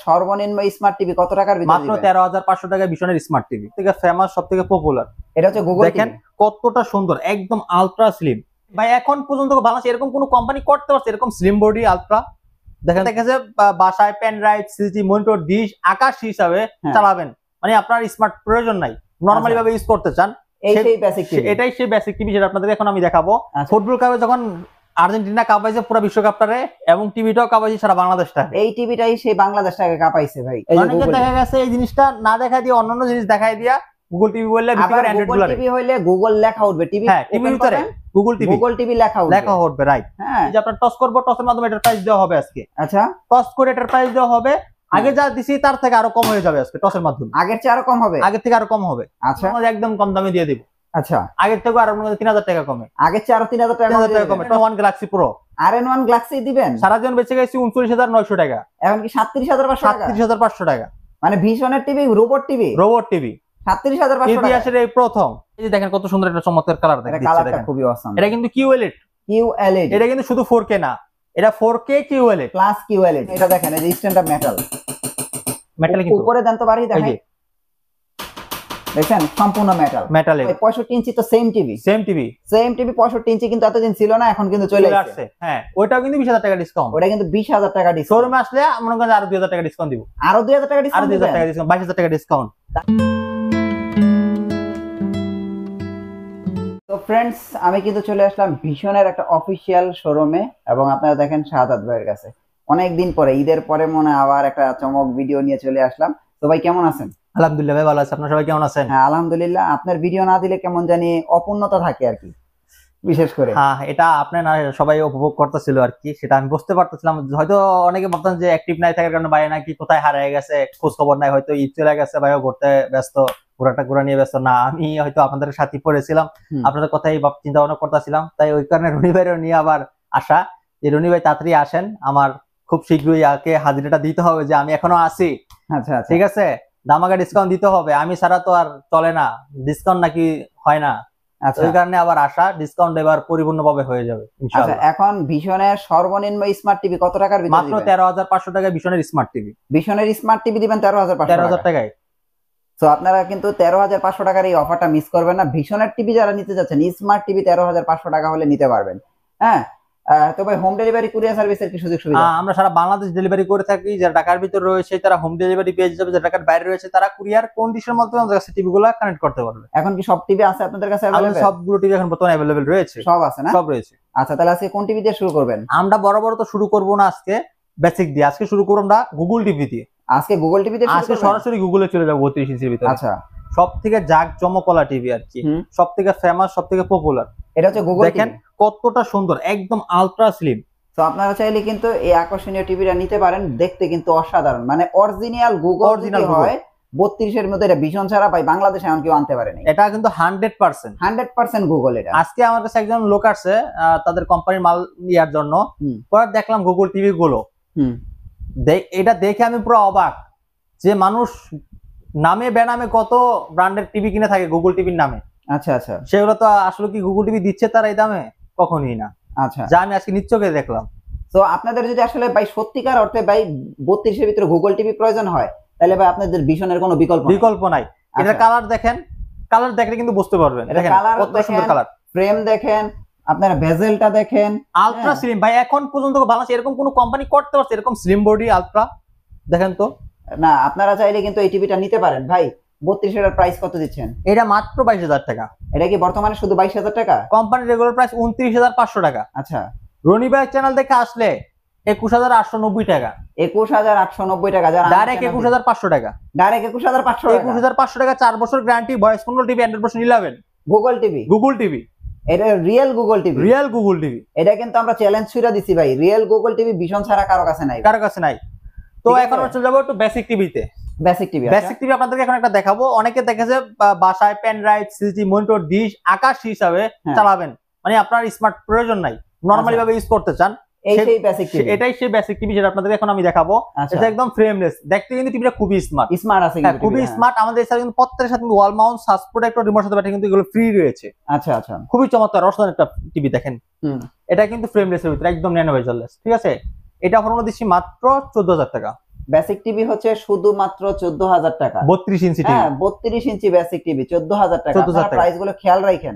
সর্বনিম্ন smart TV কত টাকার ভিতরে মাত্র 13,500 টাকায় ভীষণের স্মার্ট টিভি থেকে ফেমাস, সবথেকে পপুলার। এটা হচ্ছে গুগল। দেখেন কতটা সুন্দর, একদম আলট্রা স্লিম ভাই। এখন পর্যন্ত বাংলাদেশে এরকম কোন কোম্পানি করতে পারছে এরকম স্লিম বডি আলট্রা। দেখেন দেখেছে বাসায় pen drive, CCTV monitor, dish, Akash হিসাবে চালাবেন, মানে আপনার স্মার্ট প্রয়োজন নাই, নরমালি ভাবে ইউজ করতে চান, এটাই সেই বেসিক টিভি যেটা আপনাদের এখন আমি দেখাবো। ফুটবল কাপে যখন আর্জেন্টিনা কাঁপাইছে পুরো বিশ্বকাপটারে, এবং টিভিটাও কাঁপাইছে সারা বাংলাদেশটা, এই টিভিটাই সেই বাংলাদেশটাকে কাঁপাইছে ভাই। অনেকে দেখা গেছে এই জিনিসটা না দেখাই দিয়ে অন্যান্য জিনিস দেখাই দিয়া গুগল টিভি বললে গুগল টিভি হইলে গুগল লেখা উঠবে, টিভি টিভির ভিতরে গুগল টিভি লেখা উঠবে, রাইট। হ্যাঁ, যে আপনার টস করব, টসের মাধ্যমে এটার প্রাইস দেওয়া হবে আজকে। আচ্ছা, টস করে এটার প্রাইস দেওয়া হবে, আগে যা দিছি তার থেকে আরো কম হয়ে যাবে আজকে টসের মাধ্যমে। আগের চেয়ে আরো কম হবে? আগের থেকে আরো কম হবে। আচ্ছা, আমরা একদম কম দামে দিয়ে দিব। আচ্ছা, আগের থেকে আরো 3000 টাকা কমে, আগের চেয়ে আরো 3000 টাকা কমে। One Galaxy Pro RN1 Galaxy দিবেন। সারা জীবন বেঁচে গেছি 39,900 টাকা, এখন কি 37,500 টাকা? 37,500 টাকা। মানে ভীষণের টিভি, রোবট টিভি 37,500 টাকা ইতিহাসের এই প্রথম। এই যে দেখেন কত সুন্দর একটা চমৎকার কালার, দেখেন কালারটা খুবই অসাম। এটা কিন্তু QLED, এটা কিন্তু শুধু 4K না, এটা 4K QLED প্লাস QLED। এটা দেখেন এই যে স্ট্যান্ডার্ড মেটাল কিন্তু উপরে দেন তো বাড়ি দেখেন, দেখেন সম্পূর্ণ মেটাল। 65 ইঞ্চি তো সেম টিভি 65 ইঞ্চি কিন্তু এতদিন ছিল না, এখন কিন্তু চলে আসছে। হ্যাঁ, ওইটাও কিন্তু 20,000 টাকা ডিসকাউন্ট। ওটা কিন্তু 20,000 টাকা ডিসকাউন্ট। শোরুমে আসলে মনে করেন আরো 2,000 টাকা ডিসকাউন্ট দিব, আরো 2,000 টাকা ডিসকাউন্ট, 22,000 টাকা ডিসকাউন্ট। তো ফ্রেন্ডস, আমি কিন্তু চলে আসলাম ভীষণের একটা অফিসিয়াল শোরুমে, এবং আপনারা দেখেন শাহাদাত ভাইয়ের কাছে অনেকদিন পরে, ঈদের পরে মনে আবার একটা চমক ভিডিও নিয়ে চলে আসলাম। তো ভাই কেমন আছেন? আলহামদুলিল্লাহ ভাই, ভালো আছি। আপনারা সবাই কেমন আছেন? হ্যাঁ আলহামদুলিল্লাহ। আপনার ভিডিও না দিলে কেমন জানি অপূর্ণতা থাকে আর কি, বিশেষ করে। হ্যাঁ, এটা আপনার না সবাই উপভোগ করতেছিল আর কি, সেটা আমি বুঝতে পারতেছিলাম। হয়তো অনেকে ভাবতেন যে অ্যাক্টিভ নাই থাকার কারণে ভাই নাকি কোথায় হারিয়ে গেছে, খোঁজ খবর নাই, হয়তো ঈদ চলে গেছে, ভাইও ঘুরতে ব্যস্ত, ঘোরা নিয়ে ব্যস্ত। না, আমি হয়তো আপনাদের সাথে পড়েছিলাম, আপনাদের কথাই চিন্তা ভাবনা করতেছিলাম, তাই ওই কারণে রনি ভাইয়ের নিয়ে আবার আসা, যে রনি ভাই তাড়াতাড়ি আসেন, আমার খুব শীঘ্রই আগে হাজিরাটা দিতে হবে যে আমি এখনো আছি। আচ্ছা, ঠিক আছে, দামাকা ডিসকাউন্ট দিতে হবে, আমি ছাড়া তো আর চলে না, ডিসকাউন্ট নাকি হয় না। ওই কারণে আবার আসা, ডিসকাউন্ট এবার পরিপূর্ণভাবে হয়ে যাবে ইনশাআল্লাহ। এখন ভীষণের সর্বনিম্ন স্মার্ট টিভি কত টাকার ভিতরে? মাত্র 13,500 টাকায় ভীষণের স্মার্ট টিভি। ভীষণের স্মার্ট টিভি দিবেন 13,500 টাকায়। তো আপনারা কিন্তু 13,500 টাকার এই অফারটা মিস করবেন না। ভীষণের টিভি যারা নিতে যাচ্ছেন, স্মার্ট টিভি 13,500 টাকা হলে নিতে পারবেন। হ্যাঁ, তো ভাই হোম ডেলিভারি, কুরিয়ার সার্ভিসের কি সুযোগ সুবিধা? আমরা সারা বাংলাদেশ ডেলিভারি করে থাকি। যারা ঢাকার ভিতরে রয়েছে তারা হোম ডেলিভারি পেয়ে যাবে, যারা ঢাকার বাইরে রয়েছে তারা কুরিয়ার কন্ডিশনের মাধ্যমে আমাদের কাছে টিভিগুলো কানেক্ট করতে পারবে। এখন কি সব টিভি আছে আপনাদের কাছে? সবগুলো টিভি এখন বর্তমানে अवेलेबल রয়েছে। সব আছে না? সব রয়েছে। আচ্ছা, তাহলে আজকে কোন টিভি দিয়ে শুরু করবেন? আমরা বড় তো শুরু করব না, আজকে বেসিক দিয়ে আজকে শুরু করব। আমরা গুগল টিভি দিয়ে, আজকে গুগল টিভি দিয়ে আজকে সরাসরি গুগলে চলে যাব 32 ইঞ্চির ভিতরে। আচ্ছা, সব থেকে জাঁকজমকলা টিভি আর কি, সব থেকে ফেমাস, সব থেকে পপুলার। এটা হচ্ছে গুগল। দেখেন কতটা সুন্দর, একদম আলট্রা স্লিম। তো আপনারা চাইলে কিন্তু এই আকর্ষণীয় টিভিটা নিতে পারেন, দেখতে কিন্তু অসাধারণ, মানে অরিজিনাল গুগল যদি হয় 32 এর মধ্যে, এটা ভীষণ ছাড়া পাই বাংলাদেশে এমন কেউ আনতে পারেনি। এটা কিন্তু 100% গুগল। এটা আজকে আমার কাছে একজন লোক আসছে তাদের কোম্পানির মাল নেওয়ার জন্য, পরে দেখলাম গুগল টিভি গুলো, এটা দেখে আমি পুরো অবাক, যে মানুষ নামে বেনামে কত ব্র্যান্ডের টিভি কিনে থাকে গুগল টিভির নামে। আচ্ছা আচ্ছা, সেগুলো তো আসলে কি গুগল টিভি দিচ্ছে তারা এই দামে? কখনোই না। আচ্ছা, যা আমি আজকে নিশ্চয়ই দেখলাম। তো আপনাদের যদি আসলে ভাই সত্যিকার অর্থে ভাই 32 এর ভিতরে গুগল টিভি প্রয়োজন হয়, তাহলে ভাই আপনাদের ভীষণের কোনো বিকল্প নাই। এটা কালার দেখেন, কালার দেখলে কিন্তু বুঝতে পারবেন। দেখেন কত সুন্দর কালার, ফ্রেম দেখেন, আপনারা বেজেলটা দেখেন, আলট্রা স্লিম ভাই। এখন পর্যন্ত বাংলাদেশে এরকম কোন কোম্পানি করতে পারছে এরকম স্লিম বডি আলট্রা? দেখেন তো না, আপনারা চাইলে কিন্তু এই টিভিটা নিতে পারেন ভাই। 32 এর প্রাইস কত দিচ্ছেন? এটা মাত্র 22,000 টাকা। এটা কি বর্তমানে শুধু 22,000 টাকা? কোম্পানির রেগুলার প্রাইস 29,500 টাকা। আচ্ছা, রনি ভাই চ্যানেল দেখে আসলে 21,890 টাকা। 21,890 টাকা। যারা ডাইরেক্ট 21,500 টাকা। ডাইরেক্ট 21,500 টাকা। 4 বছর guarantee, voice control TV, Android version 11 Google TV. এটা রিয়েল গুগল টিভি। এটা কিন্তু আমরা চ্যালেঞ্জ ছুড়ে দিছি ভাই, রিয়েল গুগল টিভি ভীষণ ছাড়া কারো কাছে নাই। তো এখন আমরা চলে যাবো একটু বেসিক টিভিতে। বেসিক টিভি আপনাদেরকে এখন একটা দেখাবো। অনেকে দেখেছে বাসায় pen drive, CCTV monitor, dish, Akash হিসাবে চালাবেন, মানে আপনার স্মার্ট প্রয়োজন নাই, নরমালি ভাবে ইউজ করতে চান, এটাই সেই বেসিক টিভি যেটা আপনাদের এখন আমি দেখাবো। এটা একদম ফ্রেমলেস, দেখতে কিন্তু টিভিটা খুবই স্মার্ট আছে, খুবই স্মার্ট। আমাদের এছাড়া কিন্তু প্রত্যেকের সাথে wall mount search protector remote সাথে ব্যাটারি কিন্তু এগুলো ফ্রি রয়েছে। আচ্ছা আচ্ছা, খুবই চমৎকার অসাধারণ একটা টিভি। দেখেন এটা কিন্তু ফ্রেমলেস এর ভিতরে একদম ন্যানো বেজলেস, ঠিক আছে। এটা হলো দিচ্ছি মাত্র 14,000 টাকা। বেসিক টিভি হচ্ছে শুধুমাত্র 14,000 টাকা। 32 ইঞ্চি টিভি, হ্যাঁ 32 ইঞ্চি বেসিক টিভি 14,000 টাকা। আপনারা প্রাইস গুলো খেয়াল রাখেন,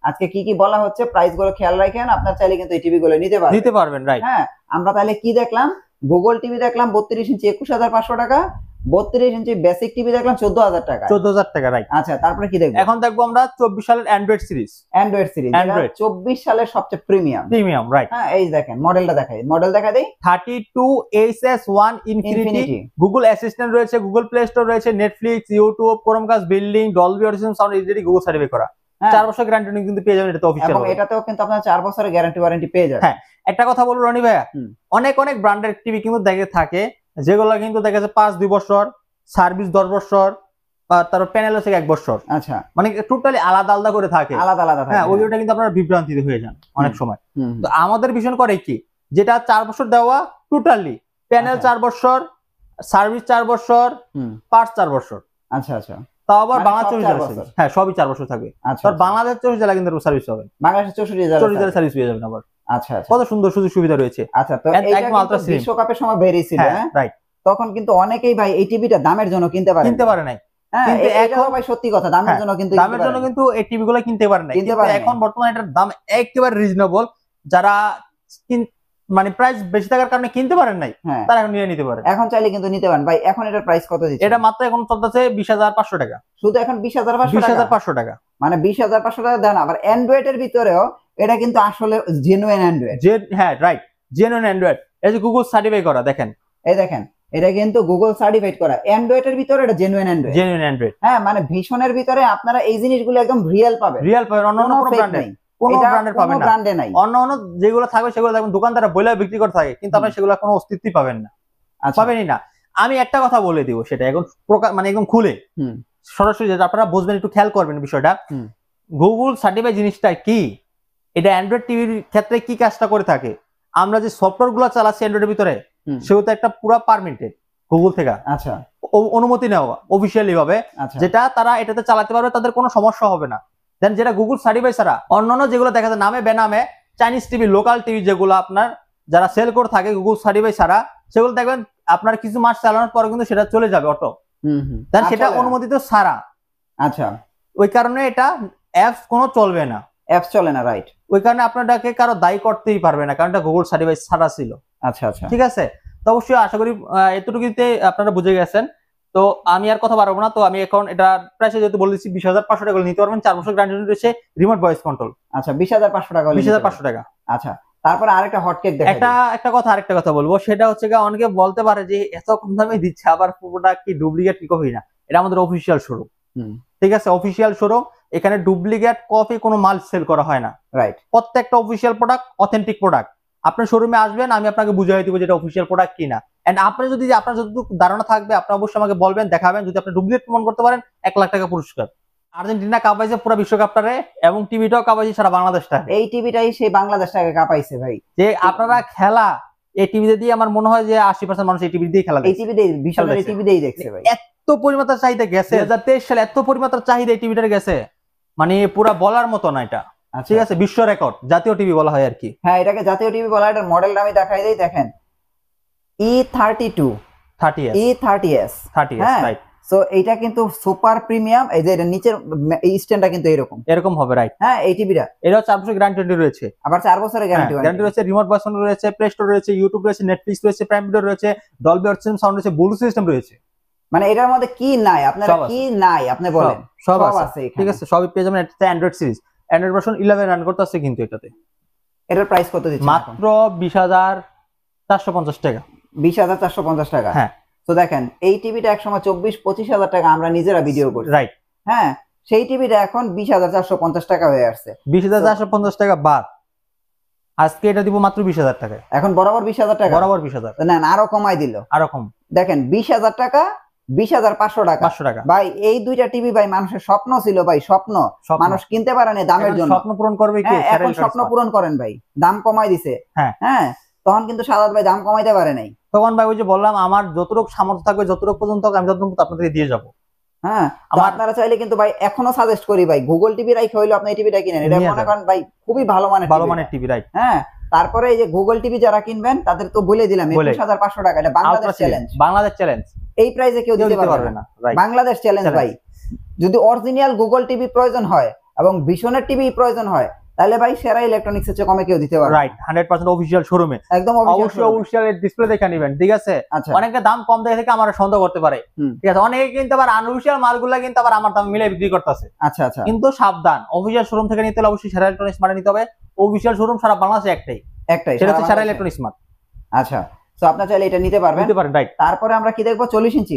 আজকে কি কি বলা হচ্ছে প্রাইস গুলো খেয়াল রাখেন, আপনার চাইলে কিন্তু এই টিভি গুলো নিতে পারবেন। রাইট। হ্যাঁ আমরা তাহলে কি দেখলাম, গুগল টিভি দেখলাম 32 ইঞ্চি 21,500 টাকা, 32 ইঞ্চি বেসিক টিভি দেখলাম 14,000 টাকা। 14,000 টাকা, রাইট। আচ্ছা তারপরে কি দেখবো? এখন দেখবো আমরা 24 সালের অ্যান্ড্রয়েড সিরিজ। 24 সালের সবচেয়ে প্রিমিয়াম, রাইট। হ্যাঁ এই দেখেন মডেলটা দেখাই, মডেল দেখা দেই 32HS1 ইনফিনিটি। গুগল অ্যাসিস্ট্যান্ট রয়েছে, গুগল প্লে স্টোর রয়েছে, Netflix, YouTube, Chromecast, building, Dolby audition sound easily Google certify করা। 4 বছর গ্যারান্টি কিন্তু পেয়ে যাবেন, এটা তো অফিশিয়াল। এবং এটাতেও কিন্তু আপনারা 4 বছরের গ্যারান্টি ওয়ারেন্টি পেয়ে যাবেন। হ্যাঁ একটা কথা বলবো রনি ভাইয়া, অনেক ব্র্যান্ডের টিভি কিন্তু দেখে থাকে, যেগুলো কিন্তু দেখা যাচ্ছে 5-2 বছর, সার্ভিস 10 বছর, তারপর প্যানেল হচ্ছে 1 বছর। আচ্ছা মানে টোটালি আলাদা করে থাকে, আলাদা থাকে। হ্যাঁ ওইটা কিন্তু আপনারা বিভ্রান্তিতে হয়ে যান অনেক সময়। তো আমাদের ভিশন করে কি, যেটা 4 বছর দেওয়া টোটালি, প্যানেল 4 বছর, সার্ভিস 4 বছর, পার্টস 4 বছর। আচ্ছা তাও আবার বাংলা 24 জেলা সার্ভিস, হ্যাঁ সবই 4 বছর থাকবে। আর বাংলাদেশ 24 জেলা কিন্তু সার্ভিস পাবেন, বাংলাদেশ 64 জেলা সার্ভিস পেয়ে যাবেন আবার। আচ্ছা কত সুন্দর সুযোগ সুবিধা রয়েছে। আচ্ছা তো এইটা বিশ্বকাপের সময় বেরিয়েছিল, হ্যাঁ রাইট। তখন কিন্তু অনেকেই ভাই এই টিভিটা দামের জন্য কিনতে পারে নাই। কিন্তু এখন ভাই সত্যি কথা, দামের জন্য কিন্তু এই টিভি গুলো কিনতে পারে নাই। কিন্তু এখন বর্তমানে এটার দাম একেবারে রিজনেবল, যারা মানে প্রাইস বেশি থাকার কারণে কিনতে পারেন নাই, তারা এখন নিয়ে নিতে পারেন। এখন চাইলে কিন্তু নিতে পারেন ভাই। এখন এটার প্রাইস কত দিচ্ছে? এটা মাত্র এখন চলতেছে 20,500 টাকা। শুধু এখন 20,500 টাকা, মানে 20,500 টাকা দেন। আবার অ্যান্ড্রয়েড এর ভিতরেও এটা কিন্তু আসলে জেনুইন অ্যান্ড্রয়েড। হ্যাঁ রাইট, জেনুইন অ্যান্ড্রয়েড। এই যে গুগল সার্টিফাই করা, দেখেন এই দেখেন, এটা কিন্তু গুগল সার্টিফাইড করা অ্যান্ড্রয়েড এর ভিতরে, এটা জেনুইন অ্যান্ড্রয়েড। হ্যাঁ মানে ভিশনের ভিতরে আপনারা এই জিনিসগুলো একদম রিয়েল পাবেন, অন্য ব্র্যান্ডের পাবেন না, ব্র্যান্ডে নাই। অন্য যেগুলো থাকবে সেগুলো দেখুন দোকানদাররা বলে বিক্রি করে থাকে, কিন্তু আপনারা সেগুলো কোনো অস্তিত্বই পাবেন না, পাবেনই না। আমি একটা কথা বলে দিব, সেটা এখন মানে একদম খুলে সরাসরি যেটা আপনারা বুঝবেন, একটু খেয়াল করবেন বিষয়টা। গুগল সার্টিফাই জিনিসটা কি, এটা অ্যান্ড্রয়েড টিভির ক্ষেত্রে কি কাজটা করে থাকে, আমরা যে সফটওয়্যার গুলো চালাচ্ছি অ্যান্ড্রয়েডের ভিতরে, সেগুলো একটা পুরো পারমিটেড গুগল থেকে, আচ্ছা অনুমতি নেওয়া অফিসিয়ালি ভাবে, যেটা তারা এটাতে চালাতে পারবে, তাদের কোনো সমস্যা হবে না। দেন যেটা গুগল সার্টিফাই ছাড়া অন্যান্য যেগুলো দেখা যায় নামে বেনামে চাইনিজ টিভি, লোকাল টিভি, যেগুলো আপনার যারা সেল করে থাকে গুগল সার্টিফাই ছাড়া, সেগুলো দেখবেন আপনার কিছু মাস চালানোর পরে কিন্তু সেটা চলে যাবে অটো, দেন সেটা অনুমোদিত ছাড়া। আচ্ছা ওই কারণে এটা অ্যাপস কোনো চলবে না, অ্যাপস চলে না, রাইট। ওই কারণে আপনাকে কারো দায়ী করতেই পারবে না, কারণ এটা গুগল সার্টিফাই ছাড়া ছিল। আচ্ছা ঠিক আছে। তো অবশ্যই আশা করি এতটুকুতে আপনারা বুঝে গেছেন। তো আমি আর কথা বাড়াবো না। তো আমি এখন এটা প্রাইস যেহেতু বলে দিচ্ছি 20,500 টাকা নিতে পারবেন, 4 বছর গ্যারান্টি রয়েছে, রিমোট ভয়েস কন্ট্রোল। আচ্ছা 20,500 টাকা, 20,500 টাকা। আচ্ছা তারপরে আরেকটা হটকেক দেখাই, আরেকটা কথা বলবো, সেটা হচ্ছে অনেকে বলতে পারে যে এত কম দামে দিচ্ছে, আবার প্রোডাক্ট কি ডুপ্লিকেট কি কপি না। এটা আমাদের অফিসিয়াল শোরুম, ঠিক আছে, অফিসিয়াল শোরুম। এখানে ডুপ্লিকেট কপি কোনো মাল সেল করা হয় না, রাইট। প্রত্যেকটা অফিসিয়াল প্রোডাক্ট, অথেন্টিক প্রোডাক্ট। আপনার শোরুমে আসবেন, আমি আপনাকে বুঝিয়ে দিব যেটা অফিসিয়াল প্রোডাক্ট কিনা। এন্ড আপনি যদি আপনার যতটুকু ধারণা থাকবে, আপনি অবশ্যই আমাকে বলবেন, দেখাবেন। যদি আপনি ডুপ্লিকেট প্রমাণ করতে পারেন, 1 লাখ টাকা পুরস্কার। আর্জেন্টিনা কাপাইছে পুরো বিশ্বকাপটারে, এবং টিভিটাও কাপাইছে সারা বাংলাদেশটা। এই টিভিটাই সেই বাংলাদেশটাকে কাপাইছে ভাই। যে আপনারা খেলা এই টিভিতে দিয়ে, আমার মনে হয় যে 80% মানুষ এই টিভি দিয়ে খেলা, এই টিভি দিয়ে, বিশাল এই টিভি দিয়েই দেখছে ভাই। এত পরিমাত্রা চাহিদা গেছে 2023 সালে, এত পরিমাত্রা চাহিদা এই টিভিটার গেছে, মানে পুরো বলার মতো না এটা, ঠিক আছে। বিশ্ব রেকর্ড, জাতীয় টিভি বলা হয় আর কি। হ্যাঁ এটাকে জাতীয় টিভি বলা হয়। এটার মডেলটা আমি দেখাই দেই, দেখেন E30S, রাইট। সো এটা কিন্তু সুপার প্রিমিয়াম। এই যে নিচের স্ট্যান্ডটা কিন্তু এরকম হবে, রাইট। হ্যাঁ এই টিভিটা, এটা 4 বছর গ্যারান্টি রয়েছে, আবার 4 বছরের গ্যারান্টি রয়েছে। রিমোট ভার্সন রয়েছে, প্লে স্টোর রয়েছে, ইউটিউব রয়েছে, নেটফ্লিক্স রয়েছে, প্রাইম ভিডিও রয়েছে, ডলবি অডিশন সাউন্ড রয়েছে, ব্লুটুথ সিস্টেম রয়েছে। মানে এটার মধ্যে কি নাই, আপনারা কি নাই আপনি বলেন, সব আছে, ঠিক আছে। সবই পেয়ে যাবেন। এটা Android series, Android version 11 run করতেছে কিন্তু এটাতে। এটার প্রাইস কত দিচ্ছেন? মাত্র 20,450 টাকা। 20,450 টাকা, হ্যাঁ। তো দেখেন এই টিভিটা একসময় 24-25 হাজার টাকা আমরা নিজেরা ভিডিও করি, রাইট। হ্যাঁ সেই টিভিটা এখন 20,450 টাকা হয়ে আসছে। 20,450 টাকা বাদ, আজকে এটা দিব মাত্র 20,000 টাকায়। এখন বরাবর 20,000 টাকা, বরাবর 20,000 না, আরো কমাই দিল, আরো কম। দেখেন 20,000 টাকা, 20,500 টাকা, 500 টাকা। ভাই এই দুইটা টিভি ভাই মানুষের স্বপ্ন ছিল ভাই, স্বপ্ন মানুষ কিনতে পারে না দামের জন্য। স্বপ্ন পূরণ করবে কি? এখন স্বপ্ন পূরণ করেন ভাই, দাম কমাই দিছে। হ্যাঁ তখন কিন্তু সাদাত ভাই দাম কমাইতে পারে নাই। তখন ভাই ওই যে বললাম, আমার যতটুকু সামর্থ্য থাকবে, যতটুকু পর্যন্ত আমি ততটুকু আপনাদেরকে দিয়ে যাব। হ্যাঁ আপনারা চাইলে কিন্তু ভাই এখনো সাজেস্ট করি ভাই, গুগল টিভি রাইখ হইলো আপনি এই টিভিটা কিনেন। এটা মনে করেন ভাই খুবই ভালো মানের টিভি, রাইট। হ্যাঁ তারপরে এই যে গুগল টিভি যারা কিনবেন তাদের তো বলে দিলাম 21500 টাকা, এটা বাংলাদেশ চ্যালেঞ্জ। বাংলাদেশ চ্যালেঞ্জ, এই প্রাইসে কেউ দিতে পারবে না, বাংলাদেশ চ্যালেঞ্জ ভাই। যদি অরিজিনাল গুগল টিভি প্রয়োজন হয় এবং ভিশনের টিভি প্রয়োজন হয় তাহলে ভাই সেরা ইলেকট্রনিক্স এর কমে কেউ দিতে পারবে, রাইট। 100% অফিশিয়াল শোরুমে, একদম অবশ্যই অফিশিয়াল ডিসপ্লে দেখে নেবেন, ঠিক আছে? অনেকে দাম কম দেখে থেকে আমার সন্দেহ করতে পারে, ঠিক আছে? অনেকে কিন্তু আবার আনঅফিশিয়াল মালগুলা কিন্তু আবার আমার দাম মিলে বিক্রি করতেছে। আচ্ছা আচ্ছা, কিন্তু সাবধান, অফিশিয়াল শোরুম থেকে নিতে হলে অবশ্যই সেরা ইলেকট্রনিক্স মানে নিতে হবে। অফিশিয়াল শোরুম সারা বাংলাদেশে একটাই, সেটা হচ্ছে সেরা ইলেকট্রনিক্স স্মার্ট। আচ্ছা, তো আপনারা চাইলে এটা নিতে পারবেন, রাইট। তারপরে আমরা কি দেখবো? 40 ইঞ্চি,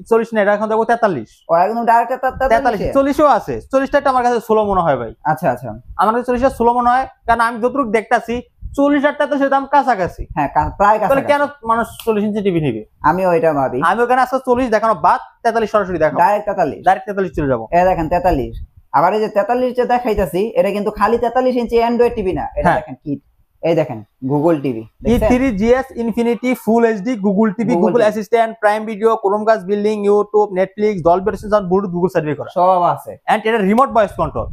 40 না, এটা এখন দেখবো 43। ও একদম ডাইরেক্ট 43। 40ও আছে, 40টা আমার কাছে স্লো মনে হয় ভাই। আচ্ছা আচ্ছা, আমার কাছে 40টা স্লো মনে হয়, কারণ আমি যতটুকু দেখতাছি 40 আর 43 দাম কাছাকাছি। হ্যাঁ, প্রায় কাছাকাছি। তাহলে কেন মানুষ 40 ইঞ্চি টিভি নিবে? আমিও এটা ভাবি। আমি ওখানে আসলে 40 দেখানো বাদ 43 সরাসরি দেখাবো, ডাইরেক্ট 43 চলে যাবো। এই দেখেন 43। আবার এই যে 43 যে দেখাইতাছি এটা কিন্তু খালি 43 ইঞ্চি অ্যান্ড্রয়েড টিভি না, এটা দেখেন কি, এই দেখেন Google TV, E3GS infinity full HD Google TV, Google assistant, prime video, Chromecast building, YouTube, Netflix, Dolby assistant, Bluetooth, Google survey করা সব আছে। এন্ড এটা রিমোট ভয়েস কন্ট্রোল,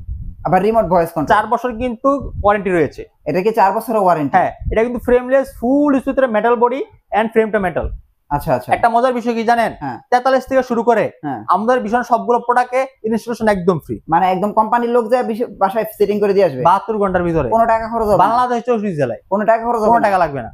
আবার রিমোট ভয়েস কন্ট্রোল। 4 বছর কিন্তু ওয়ারেন্টি রয়েছে। এটা কি 4 বছরের ওয়ারেন্টি? হ্যাঁ, এটা কিন্তু frameless full display, metal body and ফ্রেমটা মেটাল। আচ্ছা আচ্ছা, একটা মজার বিষয় কি জানেন? 43 থেকে শুরু করে আমাদের ভীষণ সবগুলো প্রোডাক্টে ইনস্টলেশন একদম ফ্রি, মানে একদম কোম্পানির লোক যায় বাসায় সেটিং করে দিয়ে আসবে 72 ঘন্টার ভিতরে, কোনো টাকা খরচ হবে না। বাংলাদেশ 64 জেলায় কোনো টাকা খরচ হবে না, কোনো টাকা লাগবে না।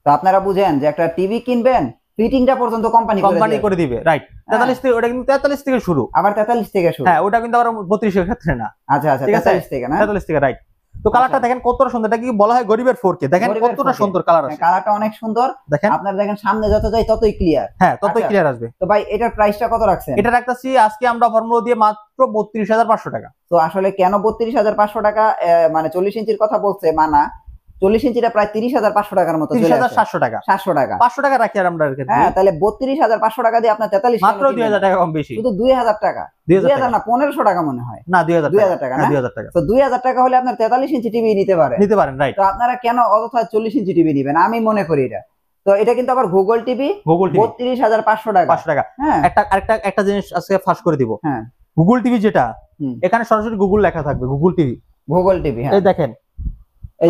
তো আপনারা বুঝেন যে একটা টিভি কিনবেন, ফিটিংটা পর্যন্ত কোম্পানি করে দিবে, রাইট। 43 থেকে, ওটা কিন্তু 43 থেকে শুরু, আবার 43 থেকে শুরু। হ্যাঁ, ওটা কিন্তু আবার 32 এর ক্ষেত্রে না। আচ্ছা আচ্ছা, 43 থেকে না, 43 থেকে, রাইট। তো কালারটা দেখেন কতটা সুন্দর, এটা কি বলা হয় গরিবের 4K, দেখেন কতটা সুন্দর কালার আছে, কালারটা অনেক সুন্দর। দেখেন, আপনারা দেখেন সামনে যত যাই ততই ক্লিয়ার, হ্যাঁ ততই ক্লিয়ার আসবে। তো ভাই এটার প্রাইসটা কত রাখছেন? এটা রাখতেছি আজকে আমরা ফর্মুলা দিয়ে মাত্র 32500 টাকা। তো আসলে কেন 32500 টাকা? মানে 40 ইঞ্চির কথা বলছে মানা, 40 ইঞ্চিটা প্রায় 30500 টাকার মতো, 30700 টাকা, 700 টাকা, 500 টাকা রাখি আর আমরা। হ্যাঁ, তাহলে 32500 টাকা দিয়ে আপনার 43 মাত্র 2000 টাকা কম বেশি, শুধু 2000 টাকা, 2000 না 1500 টাকা মনে হয়, না 2000 টাকা, না 2000 টাকা। তো 2000 টাকা হলে আপনার 43 ইঞ্চি টিভি নিতে পারেন, রাইট। তো আপনারা কেন অযথা 40 ইঞ্চি টিভি নেবেন? আমি মনে করি এটা, তো এটা কিন্তু আবার গুগল টিভি 32500 টাকা, 500 টাকা। হ্যাঁ, একটা জিনিস আজকে ফাঁস করে দিব। হ্যাঁ, গুগল টিভি যেটা, এখানে সরাসরি গুগল লেখা থাকবে, গুগল টিভি। হ্যাঁ, এই দেখেন,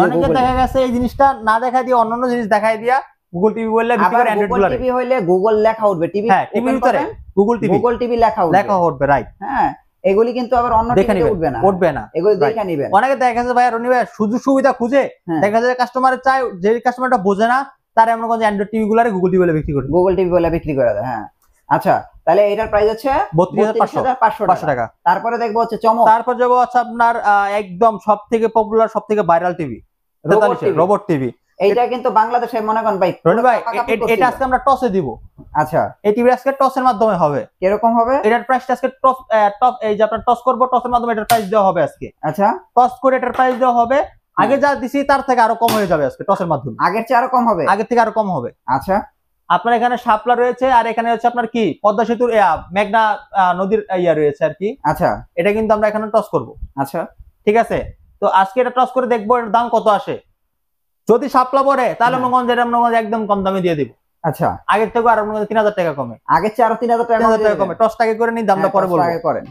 অনেকে দেখা গেছে এই জিনিসটা না দেখাই দিয়ে অন্যান্য জিনিস দেখাই দিয়া গুগল টিভি বললে বিক্রি করে অ্যান্ড্রয়েড গুলো। টিভি হইলে গুগল লেখা উঠবে, টিভি টিভির ভিতরে গুগল টিভি লেখা উঠবে, রাইট। হ্যাঁ, এগুলি কিন্তু আবার অন্য টিভিতে উঠবে না, এগুলি দেখে নেবেন। অনেকে দেখা গেছে ভাই রনি ভাই সুযোগ সুবিধা খুঁজে দেখা যায় কাস্টমার চায়, যে কাস্টমারটা বোঝে না তার এমন কোন অ্যান্ড্রয়েড টিভি গুলারে গুগল টিভি বলে বিক্রি করে, বিক্রি করে দেয়। হ্যাঁ, আচ্ছা, তাহলে এটার প্রাইস হচ্ছে 32500 টাকা। তারপরে দেখবো হচ্ছে চমক, তারপর যাবো হচ্ছে আপনার একদম সবথেকে পপুলার, সবথেকে ভাইরাল টিভি, রোবট টিভি। এইটা কিন্তু বাংলাদেশে মনে করেন ভাই, রনি ভাই এটা আজকে আমরা টসে দিব। আচ্ছা, এই টিভি আজকে টসের মাধ্যমে হবে। কিরকম হবে? এটার প্রাইসটা আজকে টপ, এই যে আপনার টস করব, টসের মাধ্যমে এটার প্রাইস দেওয়া হবে আজকে। আচ্ছা, টস করে এটার প্রাইস দেওয়া হবে, আগে যা দিছি তার থেকে আরো কম হয়ে যাবে আজকে টসের মাধ্যমে, আগের চেয়ে আরো কম হবে, আগের থেকে আরো কম হবে। আচ্ছা, আপনার এখানে শাপলা রয়েছে আর এখানে হচ্ছে আপনার কি পদ্মা সেতুর মেঘনা নদীর রয়েছে আর কি। আচ্ছা, এটা কিন্তু আমরা এখানে টস করব। আচ্ছা, ঠিক আছে, তো আজকে এটা টস করে দেখবো এর দাম কত আসে। যদি শাপলা পড়ে তাহলে মনে একদম কম দামে দিয়ে দিব। আচ্ছা, আগের থেকে আরো 3000 টাকা কমে, আগের চেয়ে আরো 3000 টাকা কমে। টসটাকে করে নিই, দামটা পরে বলবো। করেন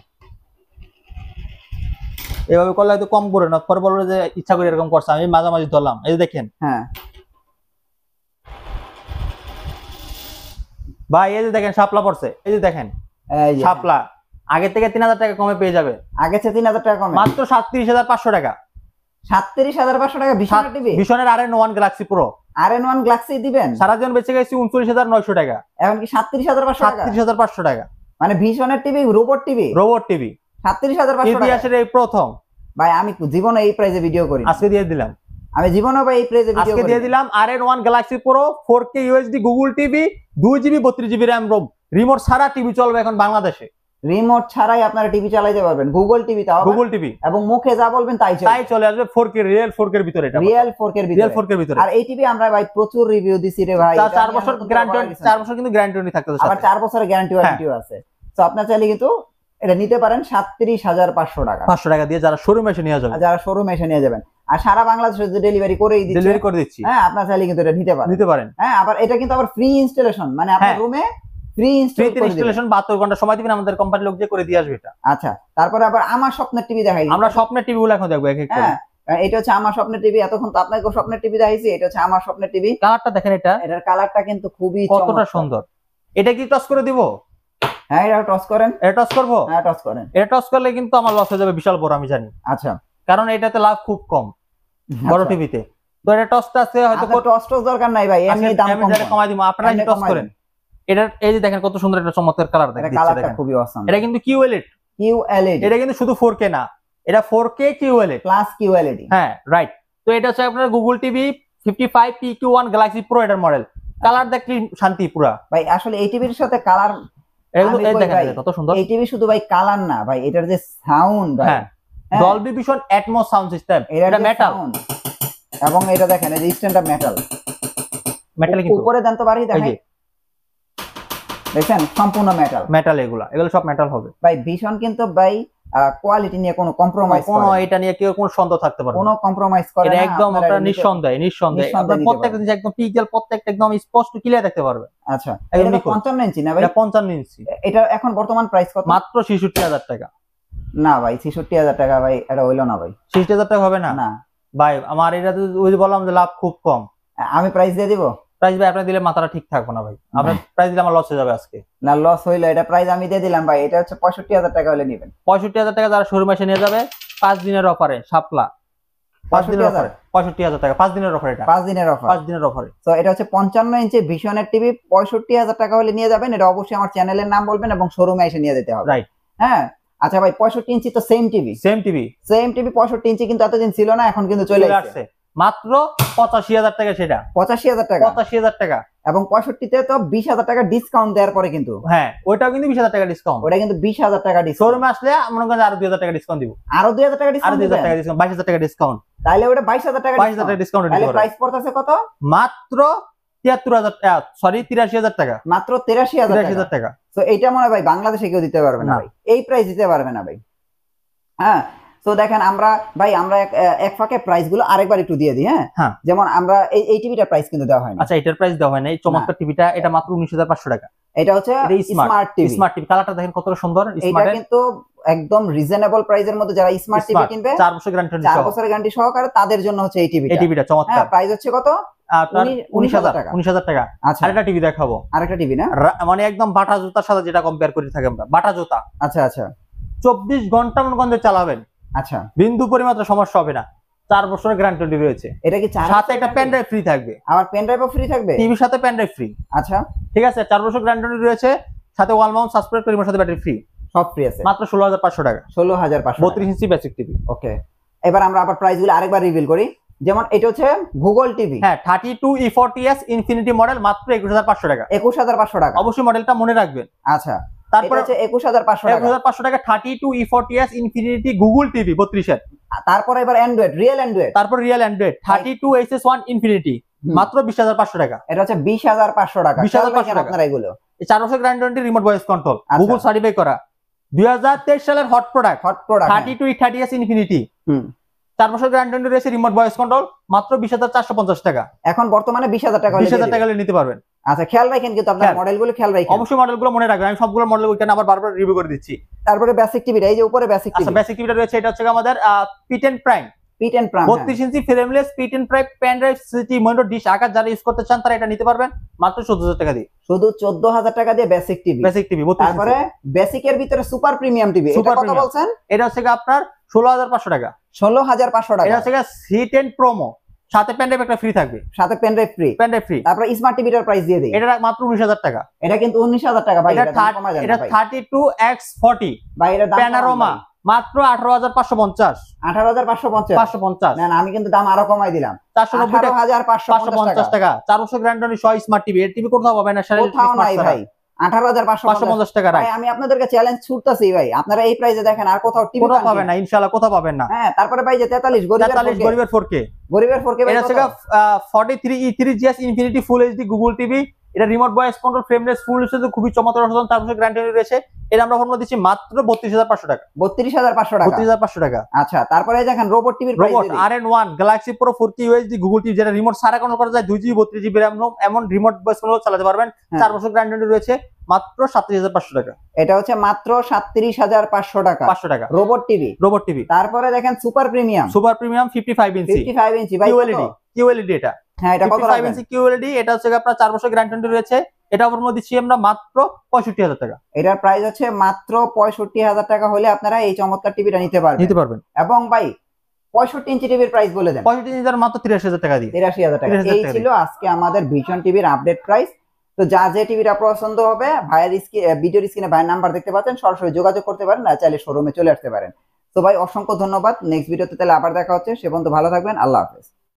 এভাবে করলে হয়তো কম করে না, পরে বলবো যে ইচ্ছা করে এরকম করছে, আমি মাঝামাঝি ধরলাম। এই যে দেখেন, হ্যাঁ ভাই, এই যে দেখেন শাপলা পড়ছে, এই যে দেখেন শাপলা আগে থেকে 3000 টাকা কমে পেয়ে যাবে। আগে থেকে 3000 টাকা কমে মাত্র 37500 টাকা। 37500 টাকা ভিশনের টিভি, ভিশনের RN1 Galaxy Pro, RN1 Galaxy দিবেন। সারা জীবন বেঁচে গেছি 39900 টাকা, এখন কি 37500 টাকা? 37500 টাকা, মানে ভিশনের টিভি, রোবট টিভি 37500 টাকা। ইতিহাসের এই প্রথম ভাই, আমি জীবনে এই প্রাইসে ভিডিও করি, আজকে দিয়ে দিলাম। আমি জীবনে ভাই এই প্রাইসে ভিডিও আজকে দিয়ে দিলাম RN1 Galaxy pro 4K UHD Google TV, 2GB 32GB RAM ROM, remote ছাড়া টিভি চলবে এখন বাংলাদেশে। রিমোট ছাড়াই আপনারা টিভি চালাতে পারবেন, গুগল টিভি, তাও গুগল টিভি, এবং মুখে যা বলবেন তাই চলে আসবে। 4K রিয়েল 4K এর ভিতরে, এটা রিয়েল 4K এর ভিতরে। আর এই টিভি আমরা ভাই প্রচুর রিভিউ দিছি রে ভাই, 4 বছর গ্যারান্টি, 4 বছর কিন্তু গ্যারান্টি থাকতে আছে, আবার 4 বছরের গ্যারান্টি ওয়ারেন্টিও আছে। তো আপনারা চাইলে কিন্তু এটা নিতে পারেন 37500 টাকা, 500 টাকা দিয়ে যারা শোরুমে এসে নিয়ে যাবেন, আর সারা বাংলাদেশে ডেলিভারি করে দিচ্ছি। হ্যাঁ, আপনারা চাইলে কিন্তু এটা নিতে পারেন। হ্যাঁ, আবার এটা কিন্তু আবার ফ্রি ইনস্টলেশন, মানে আপনার রুমে ফ্রি ইনস্টলেশন 72 ঘন্টা সময় দিবেন, আমাদের কোম্পানির লোক যে করে দিয়ে আসবে এটা। আচ্ছা, তারপরে আবার আমার স্বপ্নের টিভি দেখাই, আমরা স্বপ্নের টিভি গুলো এখন দেখবো এক এক করে। হ্যাঁ, এটা হচ্ছে আমার স্বপ্নের টিভি। এতক্ষণ তো আপনাকে স্বপ্নের টিভি দেখাইছি, এটা হচ্ছে আমার স্বপ্নের টিভি। কালারটা দেখেন, এটার কালারটা কিন্তু খুবই কতটা সুন্দর। এটা কি টস করে দিব? হ্যাঁ, এটা টস করেন। এটা টস করবো? হ্যাঁ, টস করেন। এটা টস করলে কিন্তু আমার লস হয়ে যাবে বিশাল বড়, আমি জানি। আচ্ছা, কারণ এটাতে লাভ খুব কম বড় টিভিতে। তো এটা টসটা আছে হয়তো, টস দরকার নাই ভাই, এমনি দাম কমাই দিব, আপনারা টস করেন। এটা এই যে দেখেন কত সুন্দর একটা চমৎকার কালার দেখেন, কালারটা খুবই অসাম। এটা কিন্তু QLED, এটা কিন্তু শুধু 4K না, এটা 4K QLED প্লাস QLED। হ্যাঁ, রাইট। তো এটা হচ্ছে আপনার Google TV 55 PQ1 Galaxy pro, এটার মডেল। কালার দেখলে শান্তি পুরা ভাই। আসলে এই টিভির সাথে কালার, কত সুন্দর এই টিভি শুধু ভাই কালার না ভাই, এটার যে সাউন্ড ভাই, Dolby vision atoms sound system, এটা মেটাল। এবং এটা দেখেন এই স্ট্যান্ডার্ড মেটাল কিন্তু উপরে দেন তো বাড়ি দেখেন, দেখেন সম্পূর্ণ মেটাল। এগুলো সব মেটাল হবে ভাই। ভিশন কিন্তু ভাই কোয়ালিটি নিয়ে কোনো কম্প্রোমাইজ করে না, এটা নিয়ে কেউ কোনো সন্দেহ থাকতে পারবে না, কোনো কম্প্রোমাইজ করে না। এটা একদম আপনারা নিঃসন্দেহে আপনারা প্রত্যেকটা জিনিস একদম পিক্সেল, প্রত্যেকটা একদম স্পষ্ট ক্লিয়ার দেখতে পারবে। আচ্ছা, এটা 55 ইঞ্চি না ভাই? এটা 55 ইঞ্চি। এটা এখন বর্তমান প্রাইস কত? মাত্র 66000 টাকা। না ভাই, 66000 টাকা ভাই, এটা হইলো না ভাই। 66000 টাকা হবে না? না ভাই, আমার এটা ওই যে বললাম যে লাভ খুব কম। আমি প্রাইস দিয়ে দিব? প্রাইস ভাই আপনি দিলে মাথাটা ঠিক থাকবে না ভাই, আপনার প্রাইস দিলে আমার লস হয়ে যাবে আজকে। না, লস হইলো, এটা প্রাইস আমি দিয়ে দিলাম ভাই। এটা হচ্ছে 65000 টাকা হলে নেবেন। 65000 টাকা যারা শোরুমে এসে নিয়ে যাবে 5 দিনের অফারে, শাপলা 5 দিনের অফারে 65000 টাকা, 5 দিনের অফার। এটা 5 দিনের অফার, 5 দিনের অফারে। তো এটা হচ্ছে 55 ইঞ্চি ভিশনের টিভি, 65000 টাকা হলে নিয়ে যাবেন। এটা অবশ্যই আমার চ্যানেলের নাম বলবেন এবং শোরুমে এসে নিয়ে যেতে হবে, রাইট? হ্যাঁ। আচ্ছা ভাই, 65 ইঞ্চি তো সেম টিভি 65 ইঞ্চি কিন্তু এতদিন ছিল না, এখন কিন্তু চলে আসছে মাত্র 85000 টাকা। সেটা 85000 টাকা, 85000 টাকা। এবং 65 তে তো 20000 টাকা ডিসকাউন্ট দেওয়ার পরে কিন্তু, হ্যাঁ ওইটাও কিন্তু 20000 টাকা ডিসকাউন্ট, ওটা কিন্তু 20000 টাকা ডিসকাউন্ট। শোরুমে আসলে মনে করেন আরো 2000 টাকা ডিসকাউন্ট দিব, আরো 2000 টাকা ডিসকাউন্ট, 22000 টাকা ডিসকাউন্ট। তাহলে ওটা 22000 টাকা ডিসকাউন্ট। তাহলে প্রাইস পড়তেছে কত? মাত্র 73000 টাকা, সরি 83000 টাকা, মাত্র 83000 টাকা। তো এইটা মনে হয় ভাই বাংলাদেশে কেউ দিতে পারবে না ভাই, এই প্রাইস দিতে পারবে না ভাই। হ্যাঁ, তো দেখেন আমরা এক ফাঁকে প্রাইস গুলো আরেকবার একটু দিয়ে দিই। হ্যাঁ, যেমন আমরা এই টিভিটার প্রাইস কিন্তু দেওয়া হয় না। আচ্ছা, এটার প্রাইস দেওয়া হয় না। এই চমৎকার টিভিটা, এটা মাত্র 19500 টাকা। এটা হচ্ছে স্মার্ট টিভি। কালারটা দেখেন কত সুন্দর। এটা কিন্তু একদম রিজনেবল প্রাইসের মধ্যে যারা স্মার্ট টিভি কিনবে 4 বছর গ্যারান্টি, 4 বছরের গ্যারান্টি সহকারে, তাদের জন্য হচ্ছে এই টিভিটা চমৎকার। হ্যাঁ, প্রাইস হচ্ছে কত? 19000 টাকা। 19000 টাকা। আচ্ছা, আরেকটা টিভি দেখাবো। আরেকটা টিভি না, মানে একদম বাটা জুতার সাথে যেটা কম্পেয়ার করে থাকি আমরা, বাটা জুতা। আচ্ছা আচ্ছা, 24 ঘন্টা মনে করেন চালাবেন, আচ্ছা, বিন্দু পরিমাত্র সমস্যা হবে না। 4 বছরের গ্যারান্টি রয়েছে। এটা কি সাথে একটা পেন ড্রাইভ ফ্রি থাকবে? আবার পেন ড্রাইভও ফ্রি থাকবে, টিভির সাথে পেন ড্রাইভ ফ্রি। আচ্ছা, ঠিক আছে। 4 বছর গ্যারান্টি রয়েছে, সাথে ওয়াল মাউন্ট সাসপেন্ড রিমোট, সাথে ব্যাটারি ফ্রি, সব ফ্রি আছে। মাত্র 16500 টাকা। 16500, 32 ইঞ্চি বেসিক টিভি। ওকে, এবার আমরা আবার প্রাইসগুলো আরেকবার রিভিল করি। যেমন এটা হচ্ছে গুগল টিভি, হ্যাঁ 32E40s ইনফিনিটি মডেল, মাত্র 21500 টাকা। 21500 টাকা, অবশ্যই মডেলটা মনে রাখবেন। আচ্ছা, তারপরে হচ্ছে 21500 টাকা। 21500 টাকা 32E40s ইনফিনিটি গুগল টিভি 32 এর। তারপর এবার অ্যান্ড্রয়েড, রিয়েল অ্যান্ড্রয়েড, তারপর রিয়েল অ্যান্ড্রয়েড 32HS1 ইনফিনিটি, মাত্র 20500 টাকা। এটা হচ্ছে 20500 টাকা। 20500 টাকা আপনারা এগুলো 4 বছর guarantee, remote voice control, Google certify করা, 2023 সালের হট প্রোডাক্ট 32E30s ইনফিনিটি। 4 বছর গ্যারান্টি রয়েছে, রিমোট ভয়েস কন্ট্রোল, মাত্র 20450 টাকা। এখন বর্তমানে 20000 টাকা, 20000 টাকা নিতে পারবেন। আচ্ছা, খেয়াল রাখেন কিন্তু আপনারা মডেলগুলো খেয়াল রাখেন, অবশ্যই মডেলগুলো মনে রাখবেন। আমি সবগুলো মডেল ওইখানে আবার বারবার রিভিউ করে দিচ্ছি। তারপরে বেসিক টিভিটা, এই যে উপরে বেসিক টিভি। আচ্ছা, বেসিক টিভিটা রয়েছে, এটা হচ্ছে আমাদের P10 Prime. 32 inch frameless P10 Prime pen drive, CCTV monitor, dish আকার যারা ইউজ করতে চান তারা এটা নিতে পারবেন মাত্র 14000 টাকা দিয়ে। শুধু 14000 টাকা দিয়ে বেসিক টিভি। তারপরে বেসিকের ভিতরে সুপার প্রিমিয়াম টিভি, এটা কত বলছেন? এটা হচ্ছে আপনার 16500 টাকা। 16500 টাকা। এটা হচ্ছে C10 প্রোমো, সাথে পেন ড্রাইভ একটা ফ্রি থাকবে, সাথে পেন ড্রাইভ ফ্রি। তারপর স্মার্ট টিভিটার প্রাইস দিয়ে দেই, এটা মাত্র 19000 টাকা। এটা কিন্তু 19000 টাকা ভাই, এটা 32X40 ভাই, এটা দাম প্যানোরামা মাত্র 18550। 18550 না, আমি কিন্তু দাম আরো কমাই দিলাম, 18550 টাকা। 4 বছর গ্যারান্টি সহ স্মার্ট টিভি। এর টিভি কোথাও পাবেন না, কোথাও নাই ভাই। 18550 টাকা। ভাই, আমি আপনাদেরকে চ্যালেঞ্জ ছুটতাছি ভাই, আপনারা এই প্রাইসে দেখেন আর কোথাও টিভি পাবেন না, ইনশাআল্লাহ কোথাও পাবেন না। হ্যাঁ, তারপরে ভাই যে 43 গরিবের 4K, এটা হচ্ছে 43E3GS infinity full HD Google TV, এটা remote voice control frameless full হিসেবে খুবই চমৎকার সাধারণ 4 বছর গ্যারান্টি রয়েছে। এটা আমরা ফোন দিচ্ছি মাত্র 32500 টাকা। 32500 টাকা, 32500 টাকা। আচ্ছা, তারপরে দেখেন রোবট টিভির price, robot RN1 Galaxy pro 4K UHD Google TV, যেটা রিমোট ছাড়া কন্ট্রোল করা যায়, 2GB 32GB RAM ROM, এমন রিমোট ভয়েস কন্ট্রোল চালাতে পারবেন। 4 বছর গ্যারান্টি রয়েছে, মাত্র 37500 টাকা। এটা হচ্ছে মাত্র 37500 টাকা, 500 টাকা রোবট টিভি। Robot TV. তারপরে দেখেন সুপার প্রিমিয়াম 55 ইঞ্চি, 55 ইঞ্চি ভাই, QLED এটা। হ্যাঁ, এটা কত 55 ইঞ্চি QLED, এটা হচ্ছে আপনার 4 বছর গ্যারান্টি রয়েছে। এটা আমরা দিচ্ছি আমরা মাত্র 65000 টাকা। এটার প্রাইস হচ্ছে মাত্র 65000 টাকা হলে আপনারা এই চমৎকার টিভিটা নিতে পারবেন। এবং ভাই 65 ইঞ্চি টিভির প্রাইস বলে দেন। 65 ইঞ্চির মাত্র 83000 টাকা দিয়ে। 83000 টাকা। এই ছিল আজকে আমাদের ভিশন টিভির আপডেট প্রাইস। তো যা যে টিভিটা পছন্দ হবে ভাইয়ের ভিডিওর স্ক্রিনে ভাইয়ের নাম্বার দেখতে পাচ্ছেন, সরাসরি যোগাযোগ করতে পারেন, না চাইলে শোরুমে চলে আসতে পারেন। তো ভাই অসংখ্য ধন্যবাদ। নেক্সট ভিডিওতে তাহলে আবার দেখা হচ্ছে। সে পর্যন্ত ভালো থাকবেন। আল্লাহ হাফেজ।